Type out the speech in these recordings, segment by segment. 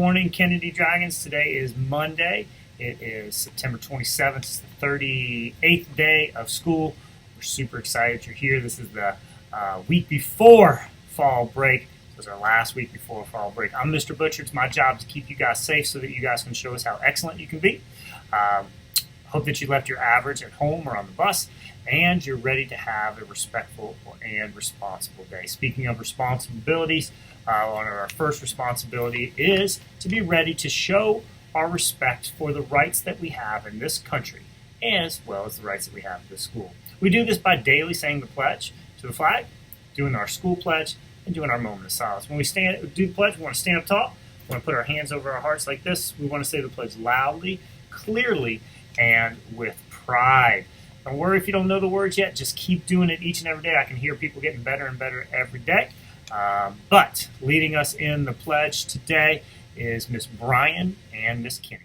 morning, Kennedy Dragons. Today is Monday. It is September 27th. It's the 38th day of school. We're super excited you're here. This is the week before fall break. This is our last week before fall break. I'm Mr. Butcher. It's my job to keep you guys safe so that you guys can show us how excellent you can be. Hope that you left your average at home or on the bus, and you're ready to have a respectful and responsible day. Speaking of responsibilities, one of our first responsibility is to be ready to show our respect for the rights that we have in this country, as well as the rights that we have in this school. We do this by daily saying the pledge to the flag, doing our school pledge, and doing our moment of silence. When we do the pledge, we want to stand up tall. We want to put our hands over our hearts like this. We want to say the pledge loudly, clearly, and with pride. Don't worry if you don't know the words yet. Just keep doing it each and every day. I can hear people getting better and better every day. But leading us in the pledge today is Miss Bryan and Miss Kenny.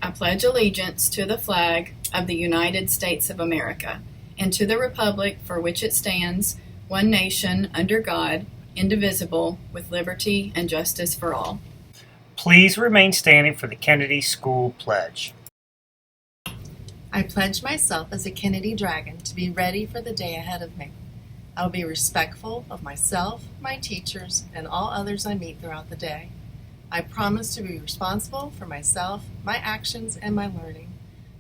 I pledge allegiance to the flag of the United States of America and to the republic for which it stands, one nation, under God, indivisible, with liberty and justice for all. Please remain standing for the Kennedy School Pledge. I pledge myself as a Kennedy Dragon to be ready for the day ahead of me. I will be respectful of myself, my teachers, and all others I meet throughout the day. I promise to be responsible for myself, my actions, and my learning.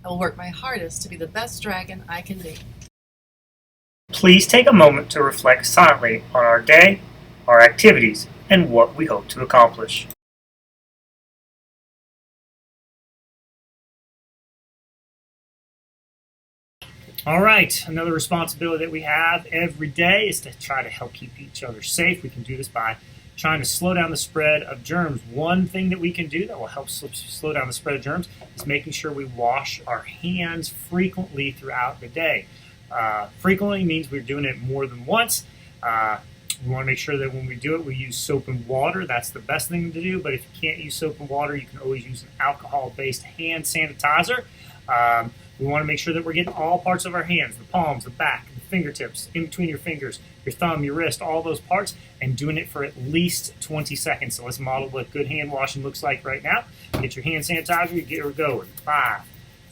I will work my hardest to be the best dragon I can be. Please take a moment to reflect silently on our day, our activities, and what we hope to accomplish. All right, another responsibility that we have every day is to try to help keep each other safe. We can do this by trying to slow down the spread of germs. One thing that we can do that will help slow down the spread of germs is making sure we wash our hands frequently throughout the day. Frequently means we're doing it more than once. We want to make sure that when we do it, we use soap and water. That's the best thing to do, but if you can't use soap and water, you can always use an alcohol-based hand sanitizer. We want to make sure that we're getting all parts of our hands, the palms, the back, the fingertips, in between your fingers, your thumb, your wrist, all those parts, and doing it for at least 20 seconds. So let's model what good hand washing looks like right now. Get your hand sanitizer, you get her going. 5,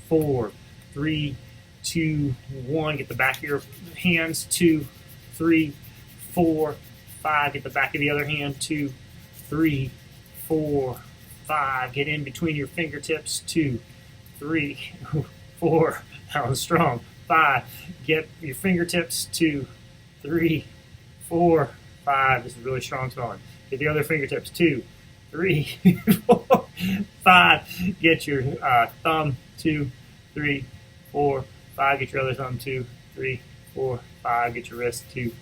4, 3, 2, 1. Get the back of your hands. 2, 3, 4, 5. Get the back of the other hand. 2, 3, 4, 5. Get in between your fingertips. 2, 3, 4. That was strong. 5. Get your fingertips. 2, 3, 4, 5. This is really strong swelling. Get the other fingertips. 2, 3, 4, 5. Get your thumb. 2, 3, 4, 5. Get your other thumb. 2, 3, 4, 5. Get your wrist. 2,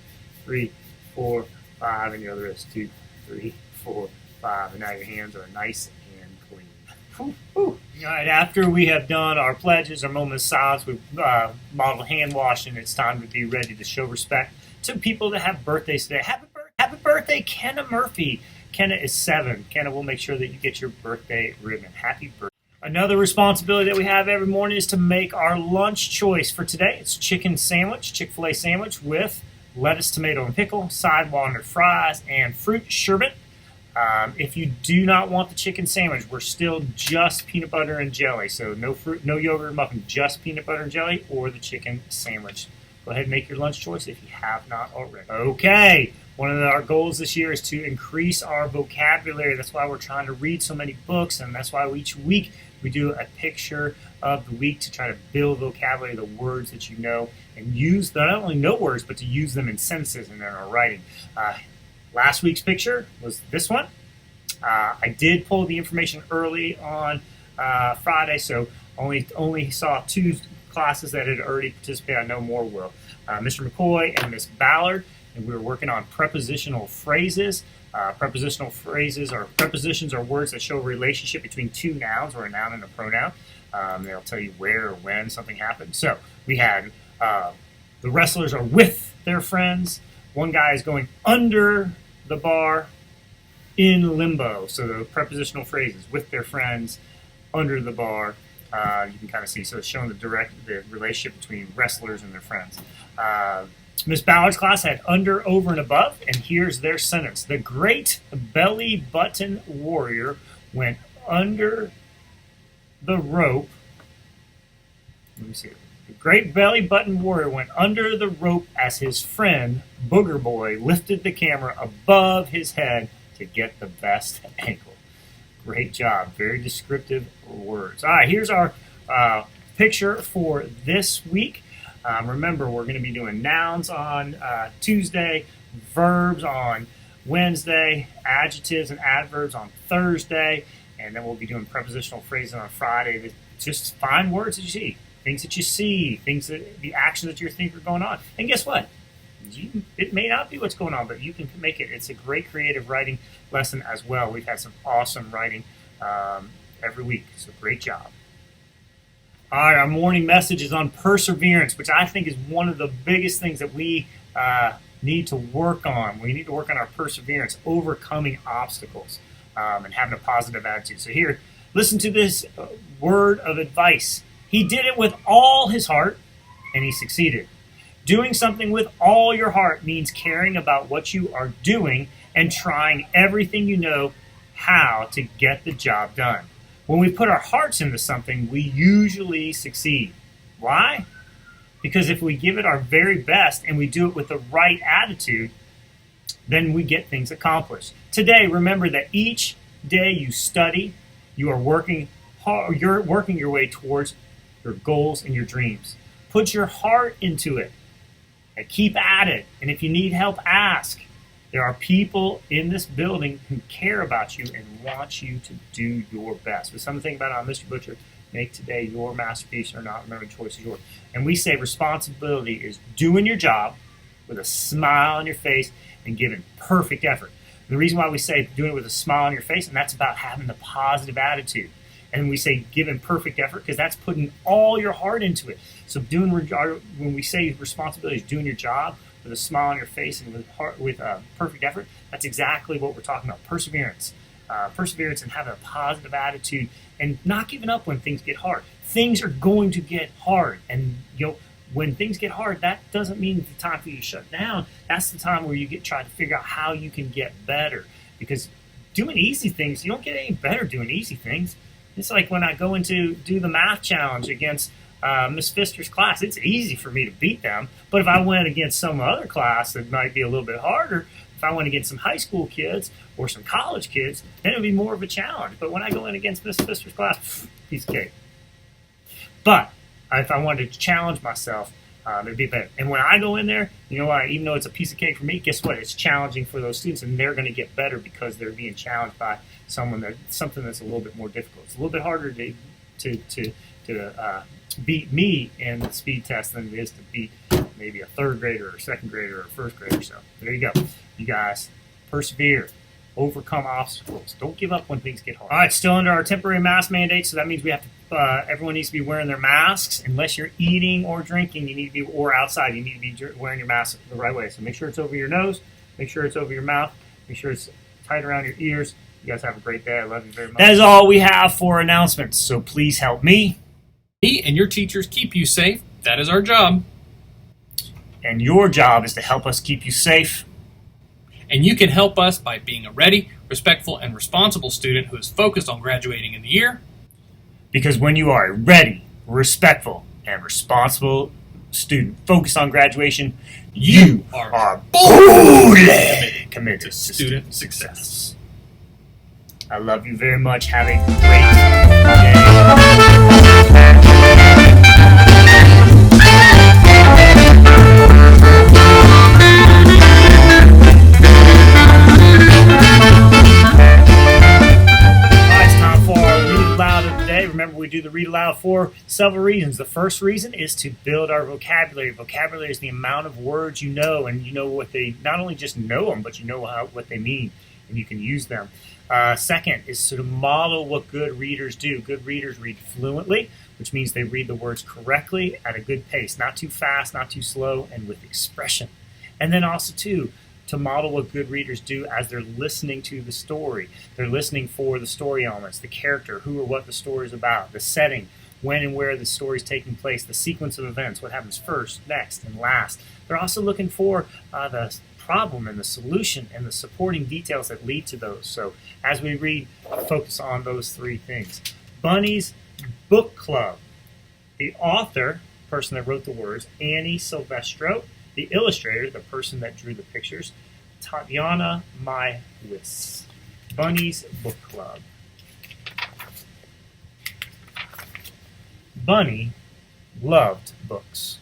3, 4, 5. And your other wrist. 2, 3, 4, 5. And now your hands are nice and clean. All right, after we have done our pledges, our moment of silence, we've modeled hand washing, it's time to be ready to show respect to people that have birthdays today. Happy birthday, Kenna Murphy. Kenna is 7. Kenna, we'll make sure that you get your birthday ribbon. Happy birthday. Another responsibility that we have every morning is to make our lunch choice for today. It's chicken sandwich, Chick-fil-A sandwich with lettuce, tomato, and pickle, side walnut fries, and fruit sherbet. If you do not want the chicken sandwich, we're still just peanut butter and jelly. So no fruit, no yogurt or muffin, just peanut butter and jelly or the chicken sandwich. Go ahead and make your lunch choice if you have not already. Okay, one of our goals this year is to increase our vocabulary. That's why we're trying to read so many books, and that's why each week we do a picture of the week to try to build vocabulary, the words that you know, and use not only know words, but to use them in sentences and in our writing. Last week's picture was this one. I did pull the information early on Friday, so only saw 2 classes that had already participated. I know more will. Mr. McCoy and Miss Ballard, and we were working on prepositional phrases. Prepositional phrases are prepositions are words that show a relationship between 2 nouns or a noun and a pronoun. They'll tell you where or when something happened. So we had the wrestlers are with their friends. One guy is going under the bar in limbo. So the prepositional phrases with their friends, under the bar. You can kind of see. So it's showing the relationship between wrestlers and their friends. Miss Ballard's class had under, over, and above, and here's their sentence. The great belly button warrior went under the rope. Let me see. The great belly button warrior went under the rope as his friend, Booger Boy, lifted the camera above his head to get the best angle. Great job. Very descriptive words. All right, here's our picture for this week. Remember, we're going to be doing nouns on Tuesday, verbs on Wednesday, adjectives and adverbs on Thursday, and then we'll be doing prepositional phrases on Friday. Just find words that you see, things that you see, the actions that you think are going on. And guess what? It may not be what's going on, but you can make it. It's a great creative writing lesson as well. We've had some awesome writing every week, so great job. All right, our morning message is on perseverance, which I think is one of the biggest things that we need to work on. We need to work on our perseverance, overcoming obstacles, and having a positive attitude. So here, listen to this word of advice. He did it with all his heart, and he succeeded. Doing something with all your heart means caring about what you are doing and trying everything you know how to get the job done. When we put our hearts into something, we usually succeed. Why? Because if we give it our very best and we do it with the right attitude, then we get things accomplished. Today, remember that each day you study, you are working hard, you're working your way towards your goals and your dreams. Put your heart into it and keep at it. And if you need help, ask. There are people in this building who care about you and want you to do your best. With something about it, Mr. Butcher, make today your masterpiece or not. Remember, the choice is yours. And we say responsibility is doing your job with a smile on your face and giving perfect effort. The reason why we say doing it with a smile on your face, and that's about having the positive attitude. And we say giving perfect effort because that's putting all your heart into it. So when we say responsibility is doing your job with a smile on your face and with perfect effort, that's exactly what we're talking about. Perseverance. Perseverance and having a positive attitude and not giving up when things get hard. Things are going to get hard. And when things get hard, that doesn't mean it's the time for you to shut down. That's the time where you try to figure out how you can get better. Because doing easy things, you don't get any better doing easy things. It's like when I go into do the math challenge against Miss Pfister's class, it's easy for me to beat them. But if I went against some other class that might be a little bit harder, if I went against some high school kids or some college kids, then it would be more of a challenge. But when I go in against Miss Pfister's class, piece of cake. But if I wanted to challenge myself, it'd be better. And when I go in there, you know what? Even though it's a piece of cake for me, guess what? It's challenging for those students, and they're going to get better because they're being challenged by something that's a little bit more difficult. It's a little bit harder to beat me in the speed test than it is to beat maybe a third grader or a second grader or a first grader. So there you go. You guys persevere. Overcome obstacles. Don't give up when things get hard. All right, still under our temporary mask mandate, so that means we have to. Everyone needs to be wearing their masks. Unless you're eating or drinking, you need to be, or outside, you need to be wearing your mask the right way. So make sure it's over your nose. Make sure it's over your mouth. Make sure it's tight around your ears. You guys have a great day. I love you very much. That is all we have for announcements. So please help me. Me and your teachers keep you safe. That is our job. And your job is to help us keep you safe. And you can help us by being a ready, respectful, and responsible student who is focused on graduating in the year. Because when you are a ready, respectful, and responsible student focused on graduation, you are boldly committed to student success. I love you very much. Have a great Remember, we do the read aloud for several reasons. The first reason is to build our vocabulary. Vocabulary is the amount of words you know, and you know what they, not only just know them, but you know what they mean, and you can use them. Second is to model what good readers do. Good readers read fluently, which means they read the words correctly at a good pace, not too fast, not too slow, and with expression. And then also, too, to model what good readers do as they're listening to the story. They're listening for the story elements, the character, who or what the story is about, the setting, when and where the story is taking place, the sequence of events, what happens first, next, and last. They're also looking for the problem and the solution and the supporting details that lead to those. So as we read, focus on those three things. Bunny's Book Club. The author, person that wrote the words, Annie Silvestro. The illustrator, the person that drew the pictures, Tatiana Maiwis. Bunny's Book Club. Bunny loved books.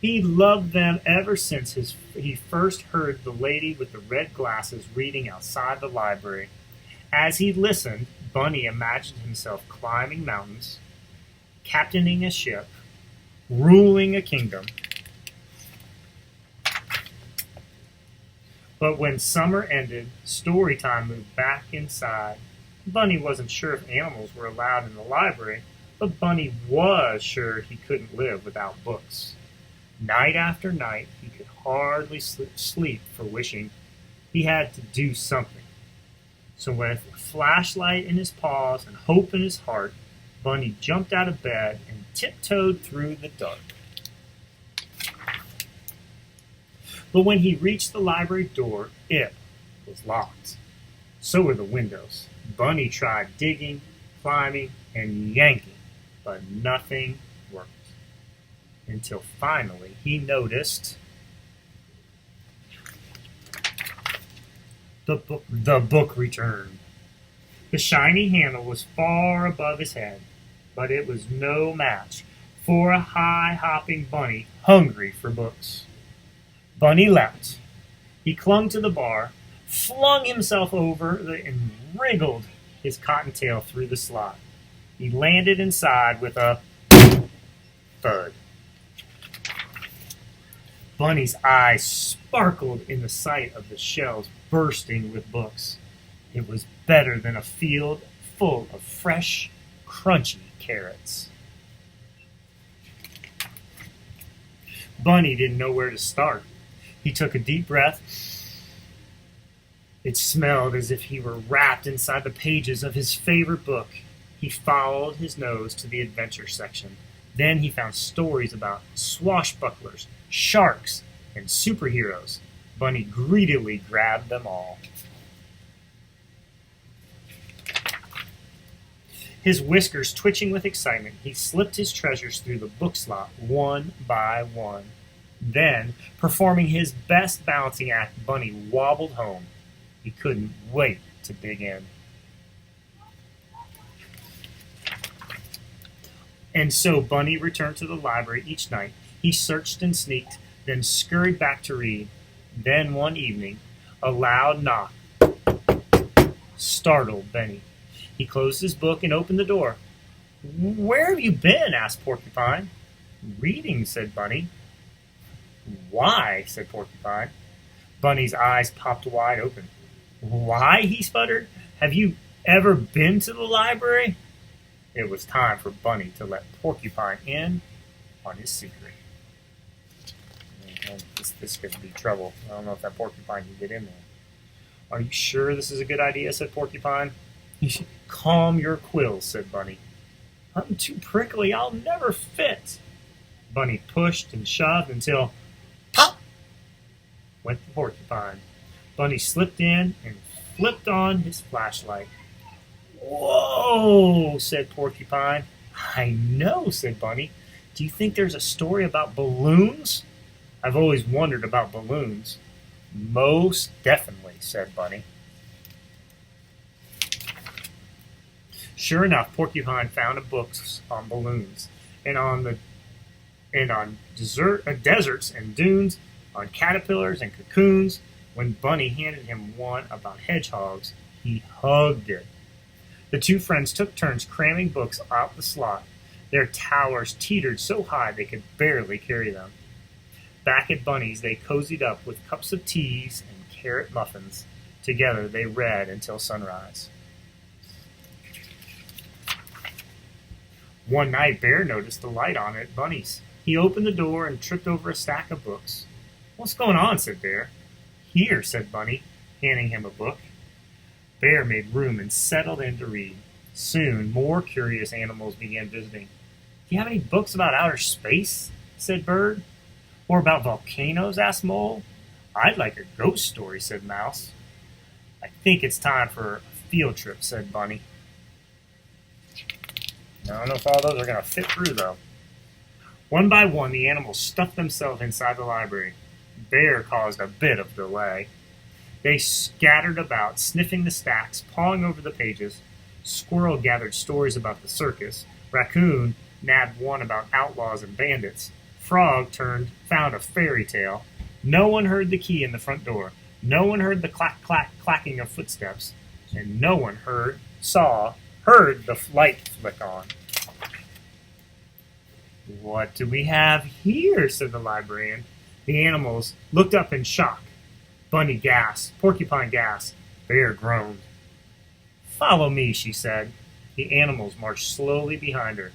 He loved them ever since he first heard the lady with the red glasses reading outside the library. As he listened, Bunny imagined himself climbing mountains, captaining a ship, ruling a kingdom. But when summer ended, story time moved back inside. Bunny wasn't sure if animals were allowed in the library, but Bunny was sure he couldn't live without books. Night after night, he could hardly sleep for wishing he had to do something. So with a flashlight in his paws and hope in his heart, Bunny jumped out of bed and tiptoed through the dark. But when he reached the library door, it was locked. So were the windows. Bunny tried digging, climbing, and yanking, but nothing worked. Until finally he noticed the book returned. The shiny handle was far above his head, but it was no match for a high-hopping bunny hungry for books. Bunny leapt. He clung to the bar, flung himself over and wriggled his cottontail through the slot. He landed inside with a thud. Bunny's eyes sparkled in the sight of the shelves bursting with books. It was better than a field full of fresh, crunchy carrots. Bunny didn't know where to start. He took a deep breath. It smelled as if he were wrapped inside the pages of his favorite book. He followed his nose to the adventure section. Then he found stories about swashbucklers, sharks, and superheroes. Bunny greedily grabbed them all. His whiskers twitching with excitement, he slipped his treasures through the book slot one by one. Then, performing his best balancing act, Bunny wobbled home. He couldn't wait to dig in. And so Bunny returned to the library each night. He searched and sneaked, then scurried back to read. Then one evening, a loud knock startled Bunny. He closed his book and opened the door. "Where have you been?" asked Porcupine. "Reading," said Bunny. "Why?" said Porcupine. Bunny's eyes popped wide open. "Why?" he sputtered. "Have you ever been to the library?" It was time for Bunny to let Porcupine in on his secret. And this could be trouble. I don't know if that Porcupine can get in there. "Are you sure this is a good idea?" said Porcupine. "You should calm your quills," said Bunny. "I'm too prickly. I'll never fit." Bunny pushed and shoved until pop went the Porcupine. Bunny slipped in and flipped on his flashlight. "Whoa!" said Porcupine. "I know," said Bunny. "Do you think there's a story about balloons?" "I've always wondered about balloons." "Most definitely," said Bunny. Sure enough, Porcupine found a book on balloons and on deserts and dunes, on caterpillars and cocoons. When Bunny handed him one about hedgehogs, he hugged it. The two friends took turns cramming books out the slot. Their towers teetered so high they could barely carry them. Back at Bunny's, they cozied up with cups of teas and carrot muffins. Together they read until sunrise. One night, Bear noticed the light on at Bunny's. He opened the door and tripped over a stack of books. "What's going on?" said Bear. "Here," said Bunny, handing him a book. Bear made room and settled in to read. Soon, more curious animals began visiting. "Do you have any books about outer space?" said Bird. Or about volcanoes? Asked Mole. I'd like a ghost story, said Mouse. I think it's time for a field trip, said Bunny. I don't know if all those are going to fit through, though. One by one, the animals stuffed themselves inside the library. Bear caused a bit of delay. They scattered about, sniffing the stacks, pawing over the pages. Squirrel gathered stories about the circus. Raccoon nabbed one about outlaws and bandits. Frog found a fairy tale. No one heard the key in the front door. No one heard the clacking of footsteps. And no one heard the light flick on. What do we have here? Said the librarian. The animals looked up in shock. Bunny gasped. Porcupine gasped. Bear groaned. Follow me, she said. The animals marched slowly behind her.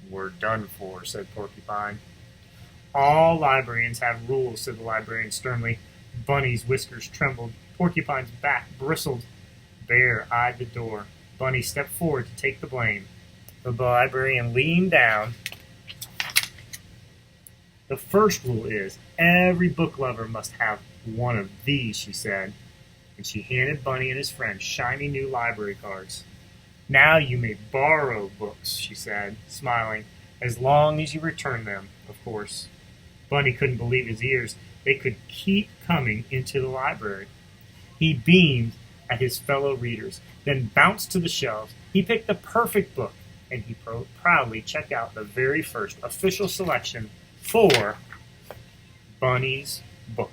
We're done for, said Porcupine. All librarians have rules, said the librarian sternly. Bunny's whiskers trembled. Porcupine's back bristled. Bear eyed the door. Bunny stepped forward to take the blame. The librarian leaned down. The first rule is every book lover must have one of these, she said. And she handed Bunny and his friend shiny new library cards. Now you may borrow books, she said, smiling, as long as you return them, of course. Bunny couldn't believe his ears. They could keep coming into the library. He beamed at his fellow readers, then bounced to the shelves. He picked the perfect book, and he proudly checked out the very first official selection for Bunny's Book